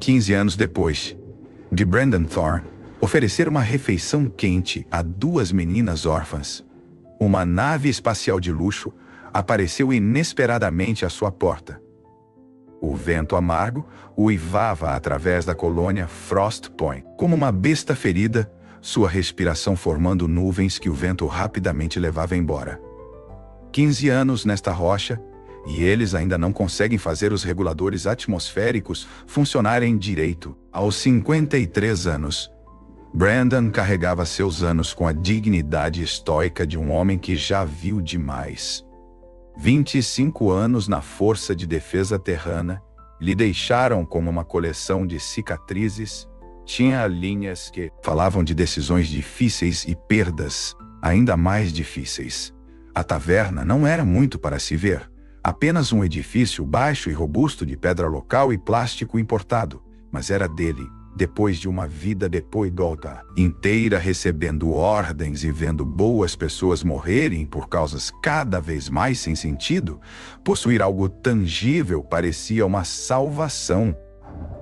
15 anos depois de Brandon Thorne oferecer uma refeição quente a duas meninas órfãs, uma nave espacial de luxo apareceu inesperadamente à sua porta. O vento amargo uivava através da colônia Frost Point. Como uma besta ferida, sua respiração formando nuvens que o vento rapidamente levava embora. 15 anos nesta rocha, e eles ainda não conseguem fazer os reguladores atmosféricos funcionarem direito. Aos 53 anos, Brandon carregava seus anos com a dignidade estoica de um homem que já viu demais. 25 anos na Força de Defesa Terrana lhe deixaram como uma coleção de cicatrizes. Tinha linhas que falavam de decisões difíceis e perdas ainda mais difíceis. A taverna não era muito para se ver. Apenas um edifício baixo e robusto de pedra local e plástico importado, mas era dele, depois de uma vida depois dota inteira recebendo ordens e vendo boas pessoas morrerem por causas cada vez mais sem sentido, possuir algo tangível parecia uma salvação.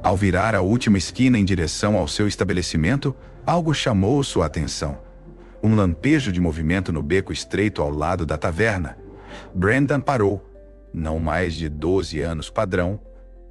Ao virar a última esquina em direção ao seu estabelecimento, algo chamou sua atenção. Um lampejo de movimento no beco estreito ao lado da taverna. Brandon parou. Não mais de 12 anos padrão,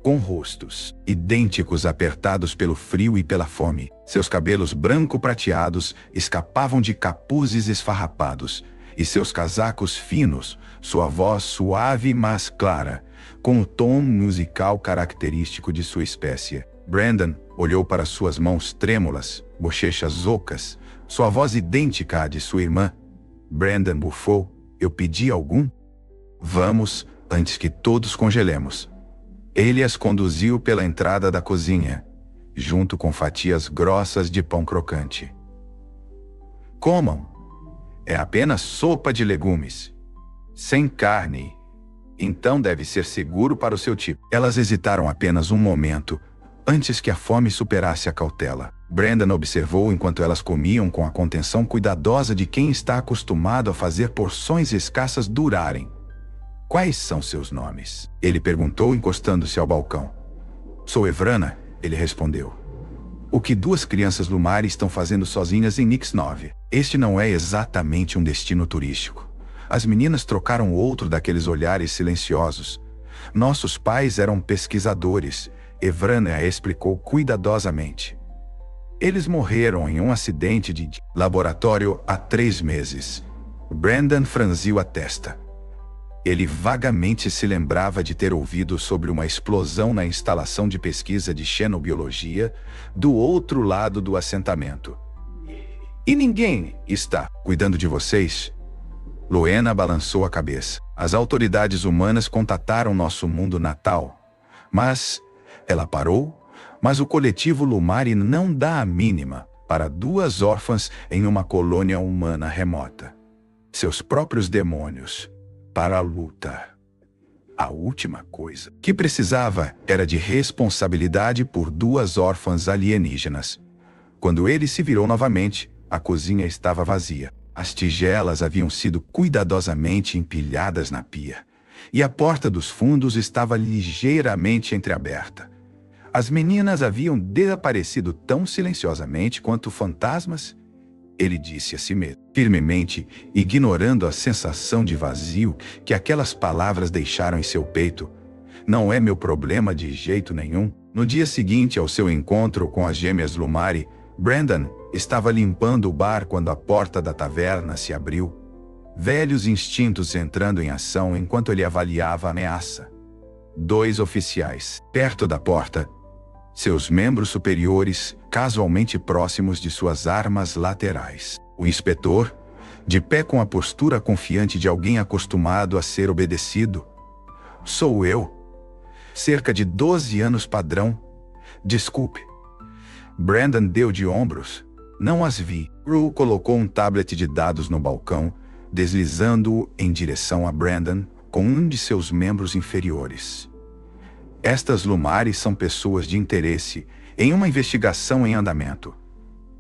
com rostos idênticos apertados pelo frio e pela fome. Seus cabelos branco-prateados escapavam de capuzes esfarrapados, e seus casacos finos, sua voz suave mas clara, com o tom musical característico de sua espécie. Brandon olhou para suas mãos trêmulas, bochechas ocas, sua voz idêntica à de sua irmã. Brandon bufou. Eu pedi algum? Vamos, antes que todos congelemos. Ele as conduziu pela entrada da cozinha, junto com fatias grossas de pão crocante. Comam. É apenas sopa de legumes. Sem carne. Então deve ser seguro para o seu tipo. Elas hesitaram apenas um momento, antes que a fome superasse a cautela. Brandon observou enquanto elas comiam com a contenção cuidadosa de quem está acostumado a fazer porções escassas durarem. Quais são seus nomes? Ele perguntou encostando-se ao balcão. Sou Evrana, ele respondeu. O que duas crianças Lumari estão fazendo sozinhas em Nix 9? Este não é exatamente um destino turístico. As meninas trocaram outro daqueles olhares silenciosos. Nossos pais eram pesquisadores, Evrana explicou cuidadosamente. Eles morreram em um acidente de laboratório há 3 meses. Brandon franziu a testa. Ele vagamente se lembrava de ter ouvido sobre uma explosão na instalação de pesquisa de xenobiologia do outro lado do assentamento. E ninguém está cuidando de vocês? Loena balançou a cabeça. As autoridades humanas contataram nosso mundo natal. Mas ela parou. Mas o coletivo Lumari não dá a mínima para 2 órfãs em uma colônia humana remota. Seus próprios demônios. Para a luta. A última coisa que precisava era de responsabilidade por 2 órfãs alienígenas. Quando ele se virou novamente, a cozinha estava vazia. As tigelas haviam sido cuidadosamente empilhadas na pia, e a porta dos fundos estava ligeiramente entreaberta. As meninas haviam desaparecido tão silenciosamente quanto fantasmas. Ele disse a si mesmo, firmemente, ignorando a sensação de vazio que aquelas palavras deixaram em seu peito. Não é meu problema de jeito nenhum. No dia seguinte ao seu encontro com as gêmeas Lumari, Brandon estava limpando o bar quando a porta da taverna se abriu. Velhos instintos entrando em ação enquanto ele avaliava a ameaça. 2 oficiais, perto da porta, seus membros superiores casualmente próximos de suas armas laterais. O inspetor, de pé com a postura confiante de alguém acostumado a ser obedecido. Sou eu. Cerca de 12 anos padrão. Desculpe. Brandon deu de ombros. Não as vi. Rue colocou um tablet de dados no balcão, deslizando-o em direção a Brandon com um de seus membros inferiores. Estas Lumari são pessoas de interesse em uma investigação em andamento.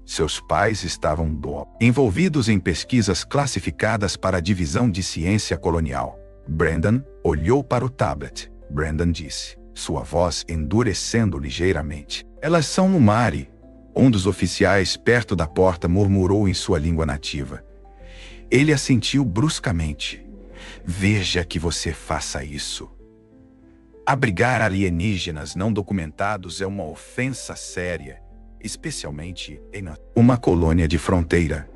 Seus pais estavam envolvidos em pesquisas classificadas para a divisão de ciência colonial. Brandon olhou para o tablet. Brandon disse, sua voz endurecendo ligeiramente. Elas são Lumari. Um dos oficiais perto da porta murmurou em sua língua nativa. Ele assentiu bruscamente. Veja que você faça isso. Abrigar alienígenas não documentados é uma ofensa séria, especialmente em uma colônia de fronteira.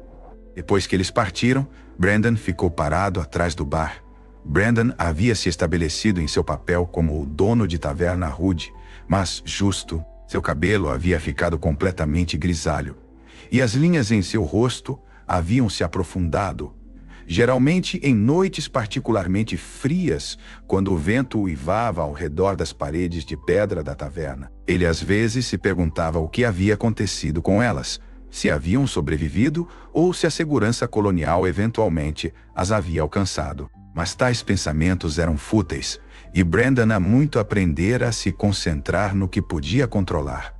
Depois que eles partiram, Brandon ficou parado atrás do bar. Brandon havia se estabelecido em seu papel como o dono de taverna rude, mas justo. Seu cabelo havia ficado completamente grisalho, e as linhas em seu rosto haviam se aprofundado, geralmente em noites particularmente frias, quando o vento uivava ao redor das paredes de pedra da taverna. Ele às vezes se perguntava o que havia acontecido com elas, se haviam sobrevivido ou se a segurança colonial eventualmente as havia alcançado. Mas tais pensamentos eram fúteis, e Brandon há muito aprendera a se concentrar no que podia controlar.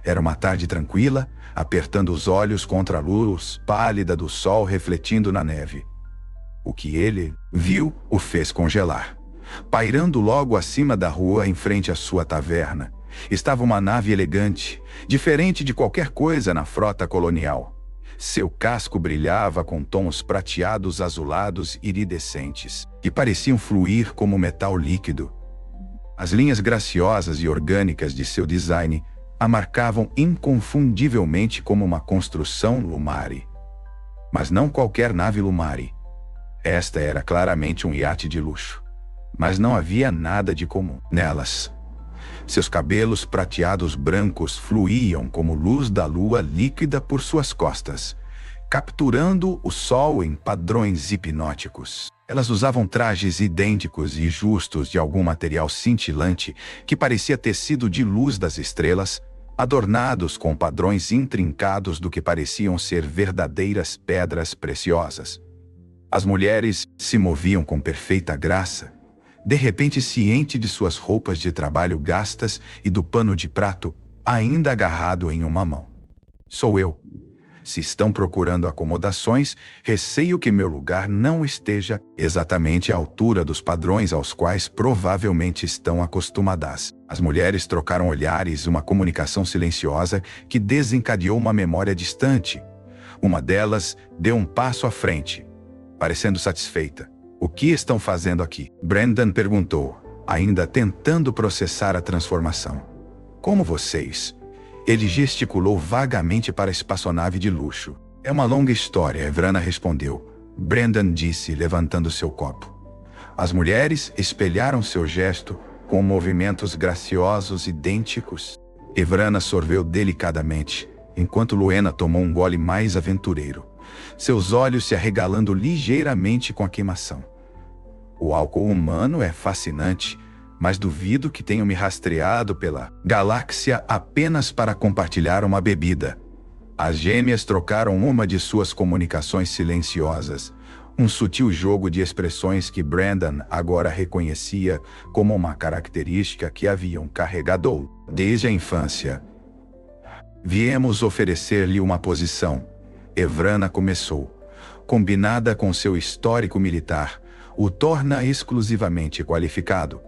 Era uma tarde tranquila, apertando os olhos contra a luz pálida do sol refletindo na neve. O que ele viu o fez congelar. Pairando logo acima da rua em frente à sua taverna, estava uma nave elegante, diferente de qualquer coisa na frota colonial. Seu casco brilhava com tons prateados azulados iridescentes, que pareciam fluir como metal líquido. As linhas graciosas e orgânicas de seu design a marcavam inconfundivelmente como uma construção Lumari. Mas não qualquer nave Lumari. Esta era claramente um iate de luxo. Mas não havia nada de comum nelas. Seus cabelos prateados brancos fluíam como luz da lua líquida por suas costas, capturando o sol em padrões hipnóticos. Elas usavam trajes idênticos e justos de algum material cintilante que parecia tecido de luz das estrelas, adornados com padrões intrincados do que pareciam ser verdadeiras pedras preciosas. As mulheres se moviam com perfeita graça, de repente ciente de suas roupas de trabalho gastas e do pano de prato ainda agarrado em uma mão. Sou eu. Se estão procurando acomodações, receio que meu lugar não esteja exatamente à altura dos padrões aos quais provavelmente estão acostumadas. As mulheres trocaram olhares, uma comunicação silenciosa que desencadeou uma memória distante. Uma delas deu um passo à frente, parecendo satisfeita. O que estão fazendo aqui? Brandon perguntou, ainda tentando processar a transformação. Como vocês? Ele gesticulou vagamente para a espaçonave de luxo. É uma longa história, Evrana respondeu. Brandon disse, levantando seu copo. As mulheres espelharam seu gesto com movimentos graciosos idênticos. Evrana sorveu delicadamente, enquanto Luena tomou um gole mais aventureiro, seus olhos se arregalando ligeiramente com a queimação. O álcool humano é fascinante, mas duvido que tenham me rastreado pela galáxia apenas para compartilhar uma bebida. As gêmeas trocaram uma de suas comunicações silenciosas, um sutil jogo de expressões que Brandon agora reconhecia como uma característica que haviam carregado desde a infância. Viemos oferecer-lhe uma posição, Evrana começou. Combinada com seu histórico militar, o torna exclusivamente qualificado.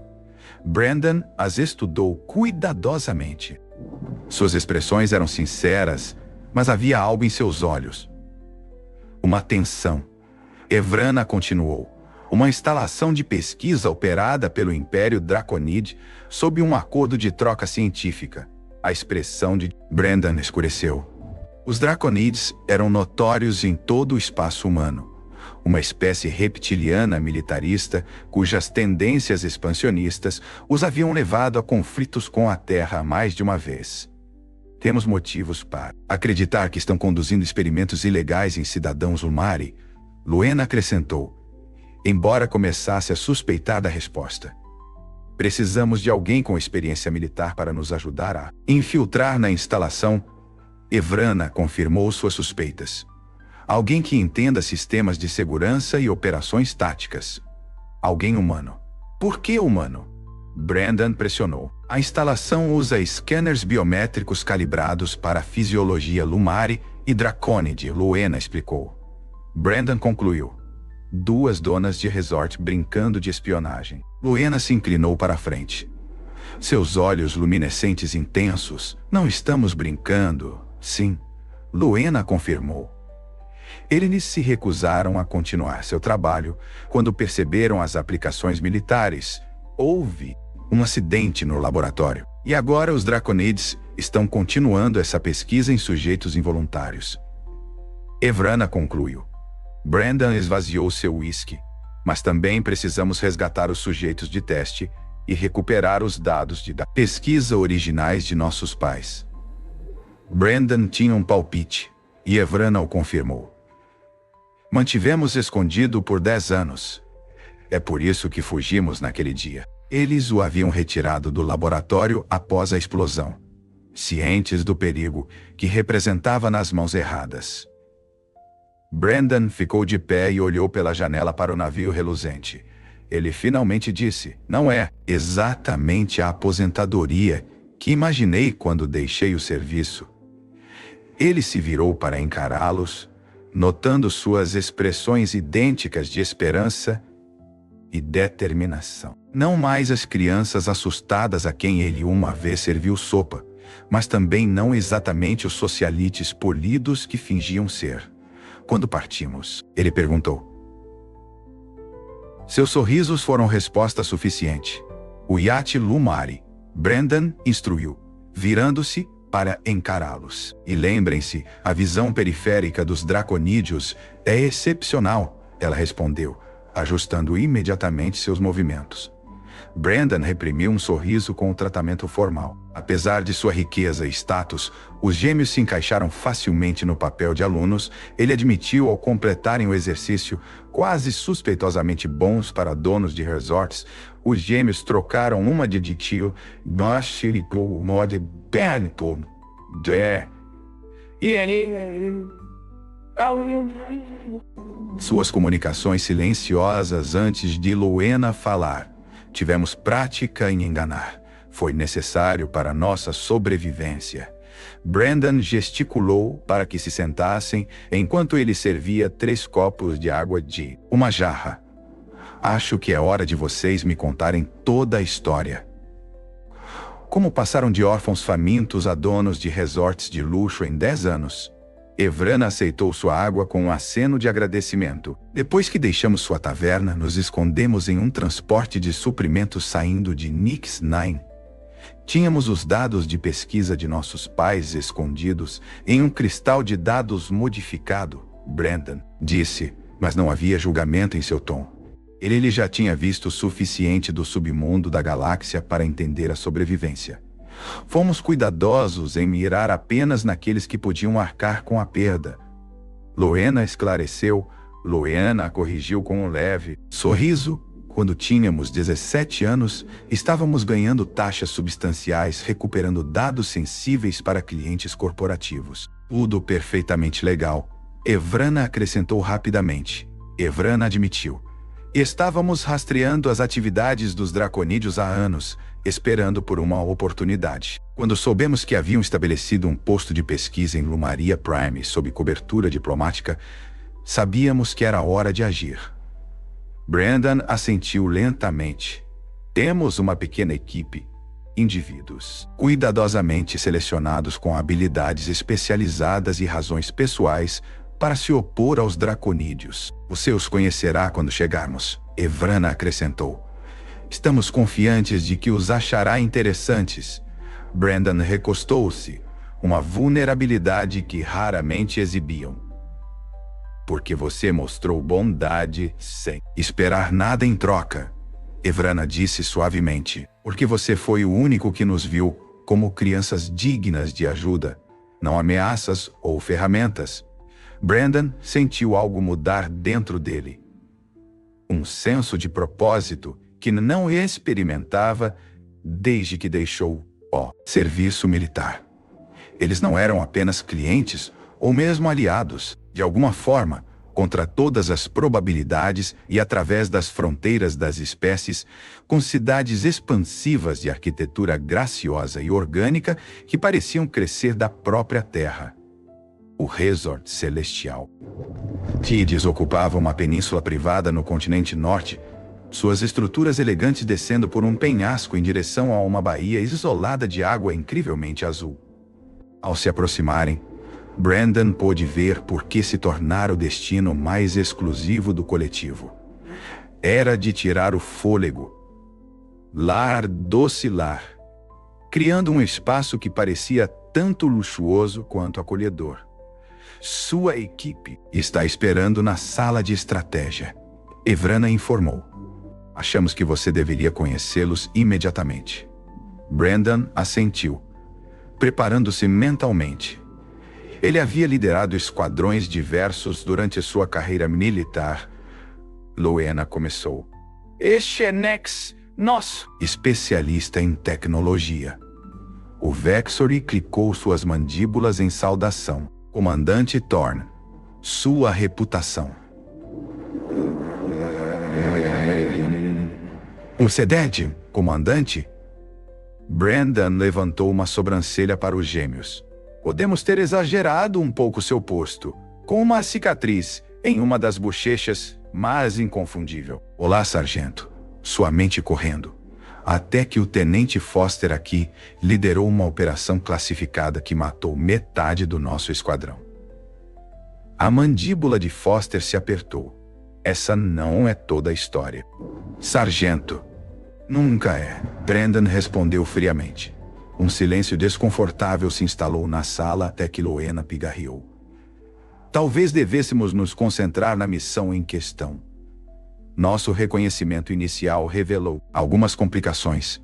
Brandon as estudou cuidadosamente. Suas expressões eram sinceras, mas havia algo em seus olhos. Uma tensão. Evrana continuou. Uma instalação de pesquisa operada pelo Império Draconid sob um acordo de troca científica. A expressão de Brandon escureceu. Os Draconids eram notórios em todo o espaço humano. Uma espécie reptiliana militarista cujas tendências expansionistas os haviam levado a conflitos com a Terra mais de uma vez. Temos motivos para acreditar que estão conduzindo experimentos ilegais em cidadãos Lumari, Luena acrescentou, embora começasse a suspeitar da resposta. Precisamos de alguém com experiência militar para nos ajudar a infiltrar na instalação. Evrana confirmou suas suspeitas. Alguém que entenda sistemas de segurança e operações táticas. Alguém humano. Por que humano? Brandon pressionou. A instalação usa scanners biométricos calibrados para a fisiologia Lumari e Draconid, Luena explicou. Brandon concluiu. Duas donas de resort brincando de espionagem. Luena se inclinou para a frente. Seus olhos luminescentes intensos. Não estamos brincando. Sim, Luena confirmou. Eles se recusaram a continuar seu trabalho quando perceberam as aplicações militares. Houve um acidente no laboratório. E agora os Draconids estão continuando essa pesquisa em sujeitos involuntários. Evrana concluiu. Brandon esvaziou seu uísque. Mas também precisamos resgatar os sujeitos de teste e recuperar os dados da pesquisa originais de nossos pais. Brandon tinha um palpite, e Evrana o confirmou. Mantivemos escondido por 10 anos. É por isso que fugimos naquele dia. Eles o haviam retirado do laboratório após a explosão, cientes do perigo que representava nas mãos erradas. Brandon ficou de pé e olhou pela janela para o navio reluzente. Ele finalmente disse: "Não é exatamente a aposentadoria que imaginei quando deixei o serviço." Ele se virou para encará-los, notando suas expressões idênticas de esperança e determinação. Não mais as crianças assustadas a quem ele uma vez serviu sopa, mas também não exatamente os socialites polidos que fingiam ser. "Quando partimos?" ele perguntou. Seus sorrisos foram resposta suficiente. "O iate Lumari", Brandon instruiu, virando-se para encará-los. "E lembrem-se, a visão periférica dos draconídeos é excepcional", ela respondeu, ajustando imediatamente seus movimentos. Brandon reprimiu um sorriso com o tratamento formal. Apesar de sua riqueza e status, os gêmeos se encaixaram facilmente no papel de alunos. Ele admitiu ao completarem o exercício, quase suspeitosamente bons para donos de resorts. Os gêmeos trocaram uma de tio, suas comunicações silenciosas antes de Luena falar. "Tivemos prática em enganar. Foi necessário para nossa sobrevivência." Brandon gesticulou para que se sentassem enquanto ele servia 3 copos de água de uma jarra. "Acho que é hora de vocês me contarem toda a história. Como passaram de órfãos famintos a donos de resorts de luxo em 10 anos. Evrana aceitou sua água com um aceno de agradecimento. "Depois que deixamos sua taverna, nos escondemos em um transporte de suprimentos saindo de Nix Nine. Tínhamos os dados de pesquisa de nossos pais escondidos em um cristal de dados modificado", Brandon disse, mas não havia julgamento em seu tom. Ele já tinha visto o suficiente do submundo da galáxia para entender a sobrevivência. "Fomos cuidadosos em mirar apenas naqueles que podiam arcar com a perda." Luena esclareceu. Luena a corrigiu com um leve sorriso. "Quando tínhamos 17 anos, estávamos ganhando taxas substanciais, recuperando dados sensíveis para clientes corporativos. Tudo perfeitamente legal." Evrana acrescentou rapidamente. Evrana admitiu. "Estávamos rastreando as atividades dos draconídeos há anos, esperando por uma oportunidade. Quando soubemos que haviam estabelecido um posto de pesquisa em Lumaria Prime sob cobertura diplomática, sabíamos que era hora de agir." Brandon assentiu lentamente. "Temos uma pequena equipe, indivíduos cuidadosamente selecionados com habilidades especializadas e razões pessoais para se opor aos draconídeos. Você os conhecerá quando chegarmos", Evrana acrescentou. "Estamos confiantes de que os achará interessantes." Brandon recostou-se, uma vulnerabilidade que raramente exibiam. "Porque você mostrou bondade sem esperar nada em troca", Evrana disse suavemente. "Porque você foi o único que nos viu como crianças dignas de ajuda, não ameaças ou ferramentas." Brandon sentiu algo mudar dentro dele. Um senso de propósito que não experimentava desde que deixou o serviço militar. Eles não eram apenas clientes ou mesmo aliados. De alguma forma, contra todas as probabilidades e através das fronteiras das espécies, com cidades expansivas de arquitetura graciosa e orgânica que pareciam crescer da própria terra. O Resort Celestial. Tides ocupava uma península privada no continente norte, suas estruturas elegantes descendo por um penhasco em direção a uma baía isolada de água incrivelmente azul. Ao se aproximarem, Brandon pôde ver por que se tornara o destino mais exclusivo do coletivo. Era de tirar o fôlego. Lar doce lar, criando um espaço que parecia tanto luxuoso quanto acolhedor. Sua equipe está esperando na sala de estratégia, Evrana informou. Achamos que você deveria conhecê-los imediatamente. Brandon assentiu, preparando-se mentalmente. Ele havia liderado esquadrões diversos durante sua carreira militar. Rowena começou. Este é Nex, nosso especialista em tecnologia. O Vexory clicou suas mandíbulas em saudação. Comandante Thorn, sua reputação. Você dede, comandante? Brandon levantou uma sobrancelha para os gêmeos. Podemos ter exagerado um pouco seu posto, com uma cicatriz em uma das bochechas, mas inconfundível. Olá, sargento. Sua mente correndo. Até que o tenente Foster aqui liderou uma operação classificada que matou metade do nosso esquadrão. A mandíbula de Foster se apertou. Essa não é toda a história. Sargento. Nunca é, Brandon respondeu friamente. Um silêncio desconfortável se instalou na sala até que Rowena pigarreou. Talvez devêssemos nos concentrar na missão em questão. Nosso reconhecimento inicial revelou algumas complicações.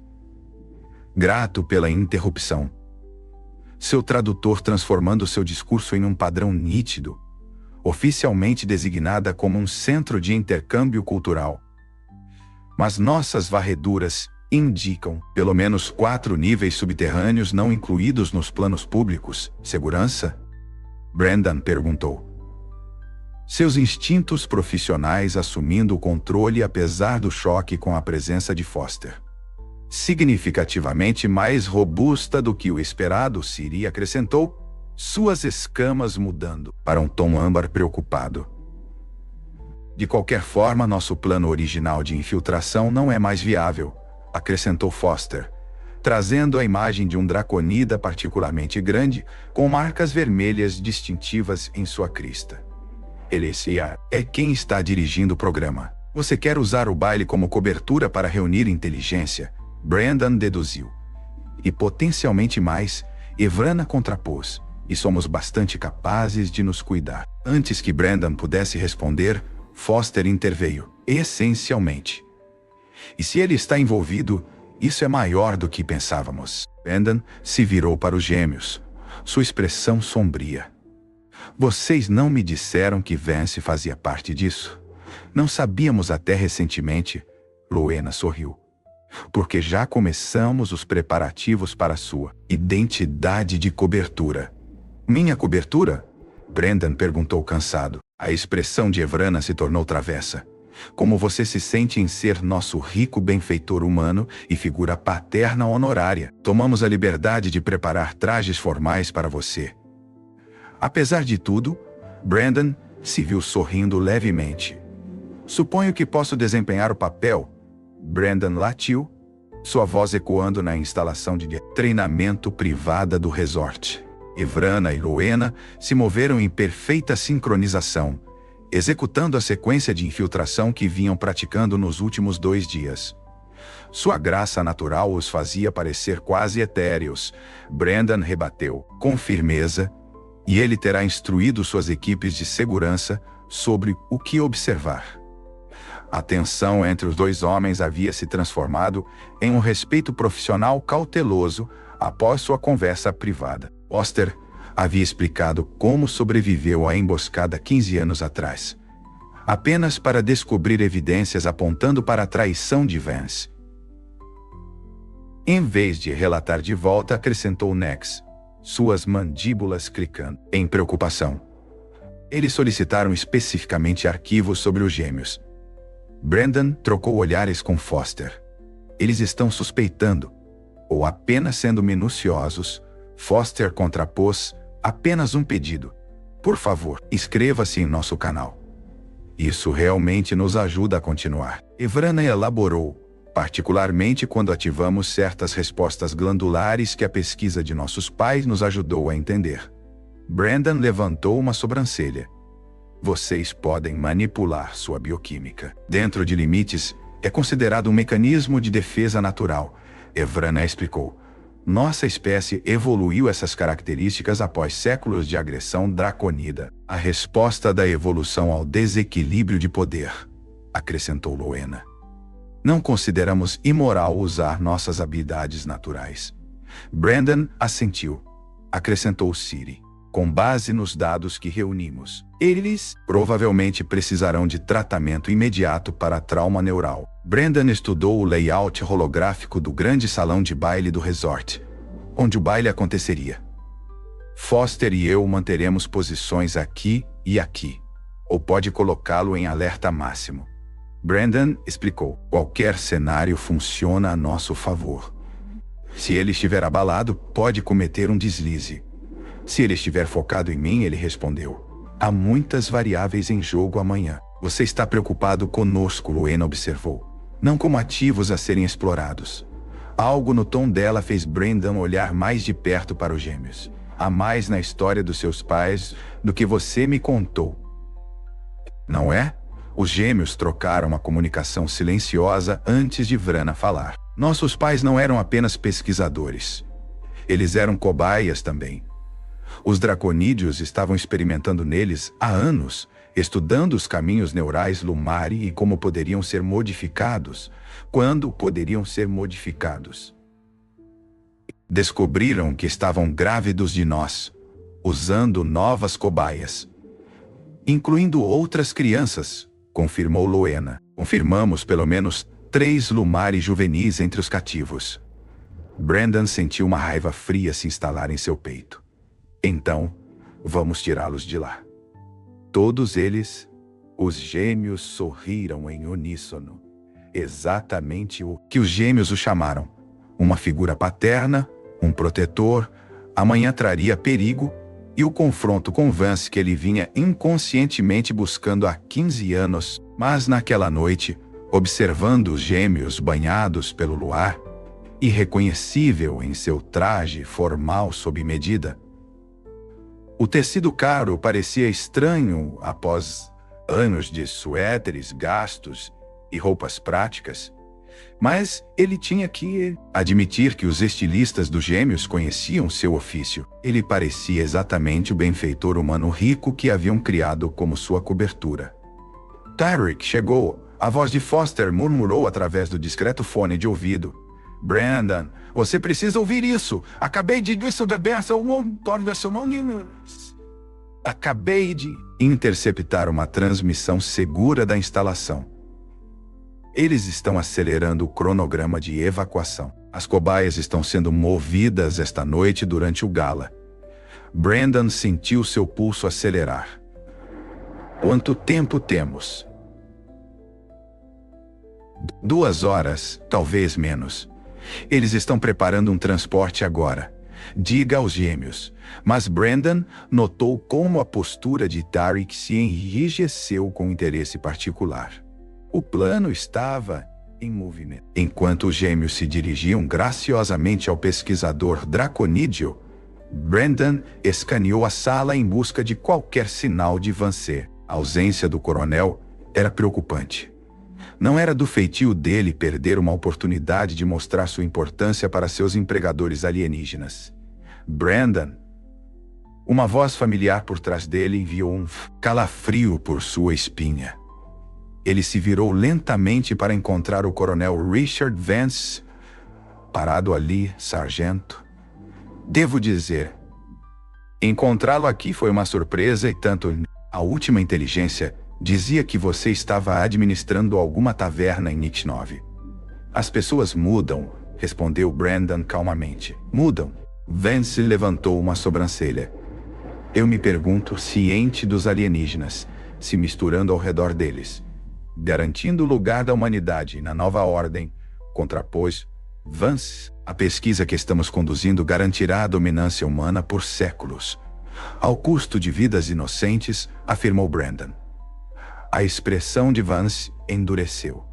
Grato pela interrupção. Seu tradutor transformando seu discurso em um padrão nítido, oficialmente designada como um centro de intercâmbio cultural. Mas nossas varreduras indicam pelo menos 4 níveis subterrâneos não incluídos nos planos públicos. Segurança? Brandon perguntou. Seus instintos profissionais assumindo o controle apesar do choque com a presença de Foster. Significativamente mais robusta do que o esperado, Siri acrescentou, suas escamas mudando para um tom âmbar preocupado. De qualquer forma, nosso plano original de infiltração não é mais viável, acrescentou Foster, trazendo a imagem de um draconida particularmente grande, com marcas vermelhas distintivas em sua crista. Ele é quem está dirigindo o programa. Você quer usar o baile como cobertura para reunir inteligência? Brandon deduziu. E potencialmente mais, Evrana contrapôs. E somos bastante capazes de nos cuidar. Antes que Brandon pudesse responder, Foster interveio, essencialmente. E se ele está envolvido, isso é maior do que pensávamos. Brandon se virou para os gêmeos, sua expressão sombria. Vocês não me disseram que Vance fazia parte disso? Não sabíamos até recentemente. Rowena sorriu. Porque já começamos os preparativos para sua identidade de cobertura. Minha cobertura? Brandon perguntou cansado. A expressão de Evrana se tornou travessa. Como você se sente em ser nosso rico benfeitor humano e figura paterna honorária? Tomamos a liberdade de preparar trajes formais para você. Apesar de tudo, Brandon se viu sorrindo levemente. Suponho que posso desempenhar o papel. Brandon latiu, sua voz ecoando na instalação de treinamento privada do resort. Evrana e Rowena se moveram em perfeita sincronização, executando a sequência de infiltração que vinham praticando nos últimos 2 dias. Sua graça natural os fazia parecer quase etéreos. Brandon rebateu, com firmeza, e ele terá instruído suas equipes de segurança sobre o que observar. A tensão entre os 2 homens havia se transformado em um respeito profissional cauteloso após sua conversa privada. Foster havia explicado como sobreviveu à emboscada 15 anos atrás, apenas para descobrir evidências apontando para a traição de Vance. Em vez de relatar de volta, acrescentou Nex, suas mandíbulas clicando, em preocupação. Eles solicitaram especificamente arquivos sobre os gêmeos. Brandon trocou olhares com Foster. Eles estão suspeitando, ou apenas sendo minuciosos. Foster contrapôs, apenas um pedido. Por favor, inscreva-se em nosso canal. Isso realmente nos ajuda a continuar. Evrana elaborou, particularmente quando ativamos certas respostas glandulares que a pesquisa de nossos pais nos ajudou a entender. Brandon levantou uma sobrancelha. Vocês podem manipular sua bioquímica. Dentro de limites, é considerado um mecanismo de defesa natural. Evrana explicou. Nossa espécie evoluiu essas características após séculos de agressão draconida. A resposta da evolução ao desequilíbrio de poder, acrescentou Loena. Não consideramos imoral usar nossas habilidades naturais. Brandon assentiu. Acrescentou Ciri. Com base nos dados que reunimos, eles provavelmente precisarão de tratamento imediato para trauma neural. Brandon estudou o layout holográfico do grande salão de baile do resort, onde o baile aconteceria. Foster e eu manteremos posições aqui e aqui, ou pode colocá-lo em alerta máximo. Brandon explicou. Qualquer cenário funciona a nosso favor. Se ele estiver abalado, pode cometer um deslize. Se ele estiver focado em mim, ele respondeu. Há muitas variáveis em jogo amanhã. Você está preocupado conosco, Loena observou. Não como ativos a serem explorados. Algo no tom dela fez Brandon olhar mais de perto para os gêmeos. Há mais na história dos seus pais do que você me contou. Não é? Os gêmeos trocaram uma comunicação silenciosa antes de Vrana falar. Nossos pais não eram apenas pesquisadores. Eles eram cobaias também. Os draconídeos estavam experimentando neles há anos, estudando os caminhos neurais Lumari e como poderiam ser modificados, quando poderiam ser modificados. Descobriram que estavam grávidos de nós, usando novas cobaias, incluindo outras crianças, confirmou Loena. Confirmamos pelo menos 3 Lumari juvenis entre os cativos. Brandon sentiu uma raiva fria se instalar em seu peito. Então, vamos tirá-los de lá. Todos eles, os gêmeos sorriram em uníssono. Exatamente o que os gêmeos o chamaram. Uma figura paterna, um protetor, amanhã traria perigo, e o confronto com Vance que ele vinha inconscientemente buscando há 15 anos. Mas naquela noite, observando os gêmeos banhados pelo luar, irreconhecível em seu traje formal sob medida, o tecido caro parecia estranho após anos de suéteres gastos e roupas práticas, mas ele tinha que admitir que os estilistas dos gêmeos conheciam seu ofício. Ele parecia exatamente o benfeitor humano rico que haviam criado como sua cobertura. Tyrick chegou. A voz de Foster murmurou através do discreto fone de ouvido. Brandon, você precisa ouvir isso. Acabei de interceptar uma transmissão segura da instalação. Eles estão acelerando o cronograma de evacuação. As cobaias estão sendo movidas esta noite durante o gala. Brandon sentiu seu pulso acelerar. Quanto tempo temos? 2 horas, talvez menos. Eles estão preparando um transporte agora. Diga aos gêmeos. Mas Brandon notou como a postura de Tyrick se enrijeceu com interesse particular. O plano estava em movimento. Enquanto os gêmeos se dirigiam graciosamente ao pesquisador draconídeo, Brandon escaneou a sala em busca de qualquer sinal de Vance. A ausência do coronel era preocupante. Não era do feitio dele perder uma oportunidade de mostrar sua importância para seus empregadores alienígenas. Brandon. Uma voz familiar por trás dele enviou um calafrio por sua espinha. Ele se virou lentamente para encontrar o coronel Richard Vance. Parado ali, sargento. Devo dizer, encontrá-lo aqui foi uma surpresa e tanto. A última inteligência dizia que você estava administrando alguma taverna em Nix-9. As pessoas mudam, respondeu Brandon calmamente. Mudam. Vance levantou uma sobrancelha. Eu me pergunto, ciente dos alienígenas, se misturando ao redor deles, garantindo o lugar da humanidade na nova ordem, contrapôs Vance. A pesquisa que estamos conduzindo garantirá a dominância humana por séculos, ao custo de vidas inocentes, afirmou Brandon. A expressão de Vance endureceu.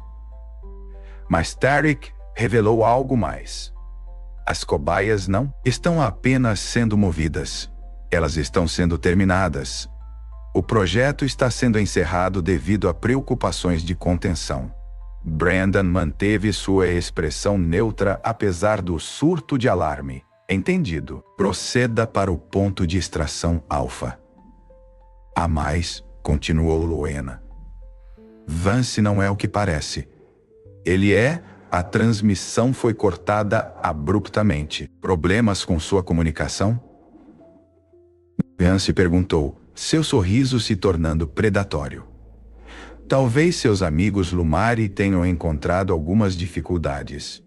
Mas Tarek revelou algo mais. As cobaias não estão apenas sendo movidas. Elas estão sendo terminadas. O projeto está sendo encerrado devido a preocupações de contenção. Brandon manteve sua expressão neutra apesar do surto de alarme. Entendido. Proceda para o ponto de extração alfa. Há mais, continuou Luena. Vance não é o que parece. Ele é. A transmissão foi cortada abruptamente. Problemas com sua comunicação? Vance perguntou, seu sorriso se tornando predatório. Talvez seus amigos Lumari tenham encontrado algumas dificuldades.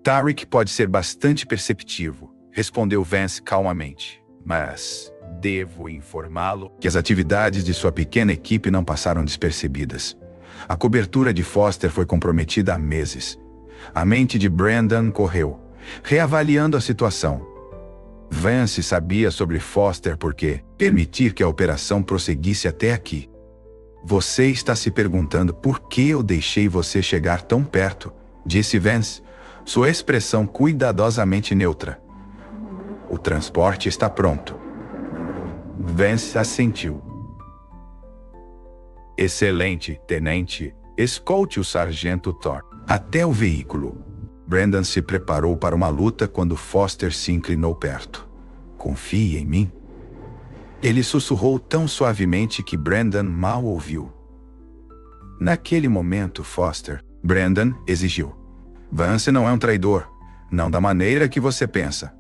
Tarek pode ser bastante perceptivo, respondeu Vance calmamente. Mas devo informá-lo que as atividades de sua pequena equipe não passaram despercebidas. A cobertura de Foster foi comprometida há meses. A mente de Brandon correu, reavaliando a situação. Vance sabia sobre Foster porque permitir que a operação prosseguisse até aqui. Você está se perguntando por que eu deixei você chegar tão perto, disse Vance, sua expressão cuidadosamente neutra. O transporte está pronto. Vance assentiu. Excelente, tenente. Escolte o sargento Thor até o veículo. Brandon se preparou para uma luta quando Foster se inclinou perto. Confie em mim. Ele sussurrou tão suavemente que Brandon mal ouviu. Naquele momento, Foster, Brandon exigiu. Vance não é um traidor, não da maneira que você pensa.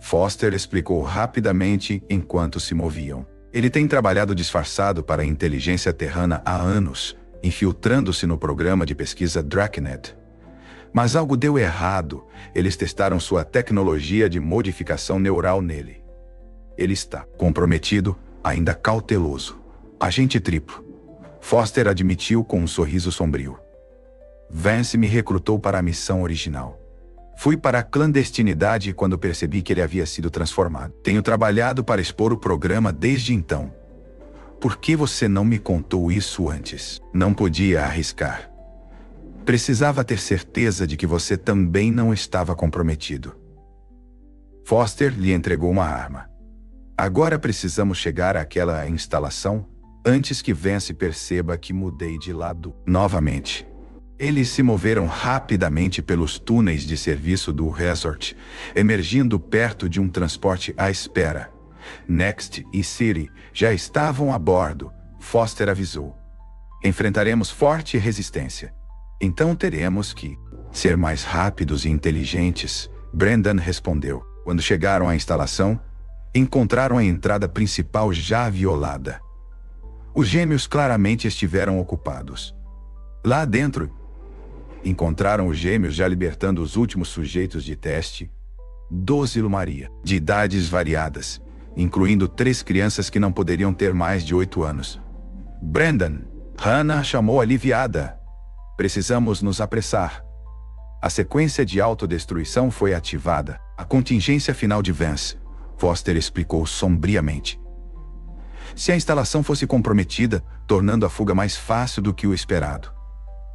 Foster explicou rapidamente enquanto se moviam. Ele tem trabalhado disfarçado para a inteligência terrana há anos, infiltrando-se no programa de pesquisa Drakenet. Mas algo deu errado. Eles testaram sua tecnologia de modificação neural nele. Ele está comprometido, ainda cauteloso. Agente triplo. Foster admitiu com um sorriso sombrio. Vance me recrutou para a missão original. Fui para a clandestinidade quando percebi que ele havia sido transformado. Tenho trabalhado para expor o programa desde então. Por que você não me contou isso antes? Não podia arriscar. Precisava ter certeza de que você também não estava comprometido. Foster lhe entregou uma arma. Agora precisamos chegar àquela instalação antes que Vance perceba que mudei de lado novamente. Eles se moveram rapidamente pelos túneis de serviço do resort, emergindo perto de um transporte à espera. Next e City já estavam a bordo, Foster avisou. Enfrentaremos forte resistência. Então teremos que ser mais rápidos e inteligentes, Brandon respondeu. Quando chegaram à instalação, encontraram a entrada principal já violada. Os gêmeos claramente estiveram ocupados. Lá dentro, encontraram os gêmeos já libertando os últimos sujeitos de teste, 12 Lumaria, de idades variadas, incluindo 3 crianças que não poderiam ter mais de 8 anos. Brandon, Hannah chamou aliviada. Precisamos nos apressar. A sequência de autodestruição foi ativada. A contingência final de Vance, Foster explicou sombriamente. Se a instalação fosse comprometida, tornando a fuga mais fácil do que o esperado.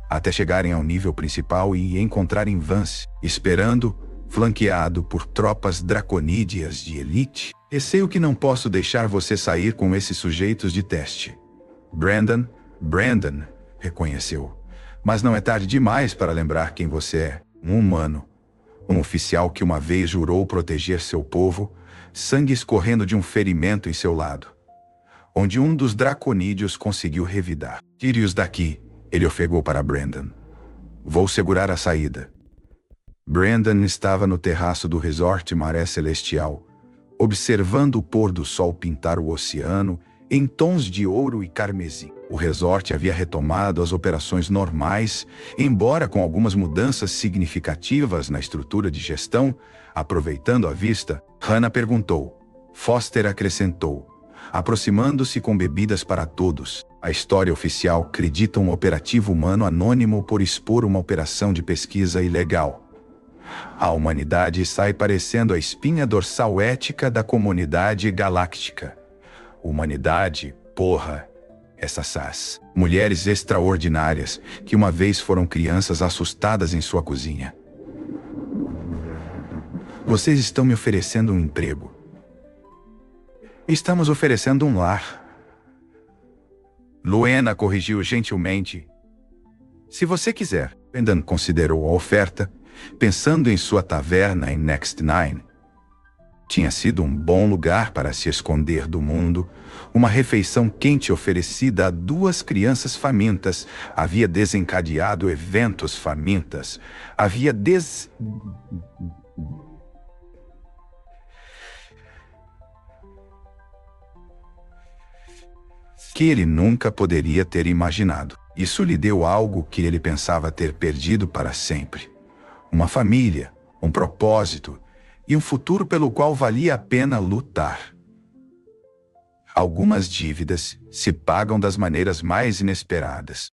Até chegarem ao nível principal e encontrarem Vance, esperando, flanqueado por tropas draconídeas de elite. Receio que não posso deixar você sair com esses sujeitos de teste. Brandon, reconheceu. Mas não é tarde demais para lembrar quem você é. Um humano. Um oficial que uma vez jurou proteger seu povo, sangue escorrendo de um ferimento em seu lado. Onde um dos draconídeos conseguiu revidar. Tire-os daqui, ele ofegou para Brandon. Vou segurar a saída. Brandon estava no terraço do resort Maré Celestial, observando o pôr do sol pintar o oceano em tons de ouro e carmesim. O resort havia retomado as operações normais, embora com algumas mudanças significativas na estrutura de gestão. Aproveitando a vista, Hannah perguntou. Foster acrescentou, aproximando-se com bebidas para todos. A história oficial acredita um operativo humano anônimo por expor uma operação de pesquisa ilegal. A humanidade sai parecendo a espinha dorsal ética da comunidade galáctica. Humanidade, porra, essas sás. Mulheres extraordinárias que uma vez foram crianças assustadas em sua cozinha. Vocês estão me oferecendo um emprego. Estamos oferecendo um lar. Luena corrigiu gentilmente. Se você quiser. Brendan considerou a oferta, pensando em sua taverna em Next Nine. Tinha sido um bom lugar para se esconder do mundo. Uma refeição quente oferecida a duas crianças famintas havia desencadeado eventos famintas. Que ele nunca poderia ter imaginado. Isso lhe deu algo que ele pensava ter perdido para sempre. Uma família, um propósito e um futuro pelo qual valia a pena lutar. Algumas dívidas se pagam das maneiras mais inesperadas.